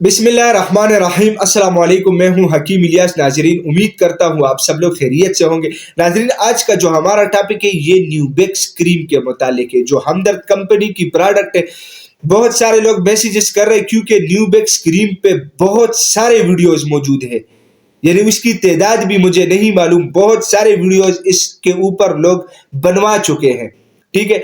बिस्मिल्लाहिर्रहमानिर्रहीम। अस्सलाम वालेकुम। मैं हूं हकीम इलियास। नाजरीन, उम्मीद करता हूं आप सब लोग खैरियत से होंगे। नाजरीन, आज का जो हमारा टॉपिक है ये न्यूबेक्स क्रीम के मुतालिक है, जो हमदर्द कंपनी की प्रोडक्ट है। बहुत सारे लोग मैसेजेस कर रहे हैं क्योंकि न्यूबेक्स क्रीम पे बहुत सारे वीडियोस मौजूद है, यानी उसकी तादाद भी मुझे नहीं मालूम। बहुत सारे वीडियोस इसके ऊपर लोग बनवा चुके हैं, ठीक है।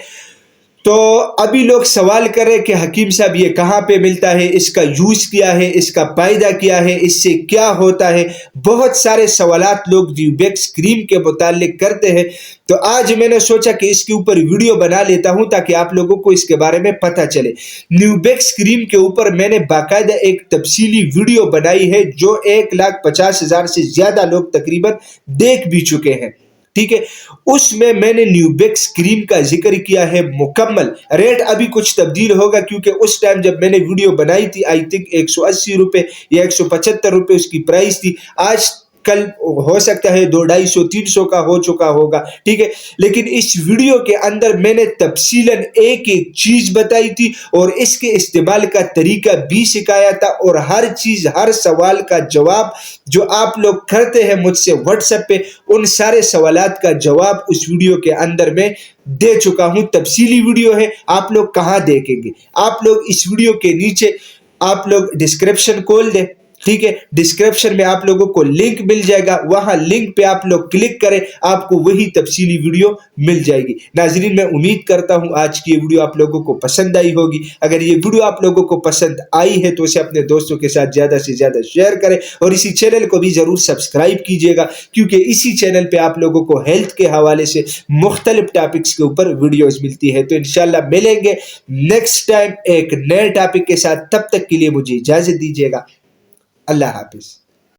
तो अभी लोग सवाल कर रहे हैं कि हकीम साहब ये कहाँ पे मिलता है, इसका यूज क्या है, इसका फायदा क्या है, इससे क्या होता है। बहुत सारे सवालात लोग न्यूबेक्स क्रीम के मुतालिक करते हैं। तो आज मैंने सोचा कि इसके ऊपर वीडियो बना लेता हूं ताकि आप लोगों को इसके बारे में पता चले। न्यूबेक्स क्रीम के ऊपर मैंने बाकायदा एक तफसीली वीडियो बनाई है जो 1,50,000 से ज्यादा लोग तकरीबन देख भी चुके हैं, ठीक है। उसमें मैंने न्यूबेक्स क्रीम का जिक्र किया है मुकम्मल। रेट अभी कुछ तब्दील होगा क्योंकि उस टाइम जब मैंने वीडियो बनाई थी आई थिंक 180 रुपए या 175 रुपए उसकी प्राइस थी। आज कल हो सकता है 200, 300 का हो चुका होगा, ठीक है। लेकिन इस वीडियो के अंदर मैंने तफसीलन एक एक चीज बताई थी और इसके इस्तेमाल का तरीका भी सिखाया था, और हर चीज, हर सवाल का जवाब जो आप लोग करते हैं मुझसे व्हाट्सएप पे, उन सारे सवालात का जवाब उस वीडियो के अंदर मैं दे चुका हूं। तफसीली वीडियो है। आप लोग कहां देखेंगे? आप लोग इस वीडियो के नीचे आप लोग डिस्क्रिप्शन खोल दें, ठीक है। डिस्क्रिप्शन में आप लोगों को लिंक मिल जाएगा, वहां लिंक पे आप लोग क्लिक करें, आपको वही तफसीली वीडियो मिल जाएगी। नाजरीन, मैं उम्मीद करता हूं आज की ये वीडियो आप लोगों को पसंद आई होगी। अगर ये वीडियो आप लोगों को पसंद आई है तो इसे अपने दोस्तों के साथ ज्यादा से ज्यादा शेयर करें, और इसी चैनल को भी जरूर सब्सक्राइब कीजिएगा क्योंकि इसी चैनल पे आप लोगों को हेल्थ के हवाले से मुख्तलिफ टॉपिक्स के ऊपर वीडियोस मिलती है। तो इंशाल्लाह मिलेंगे नेक्स्ट टाइम एक नए टॉपिक के साथ। तब तक के लिए मुझे इजाजत दीजिएगा। अल्लाह हाफिज।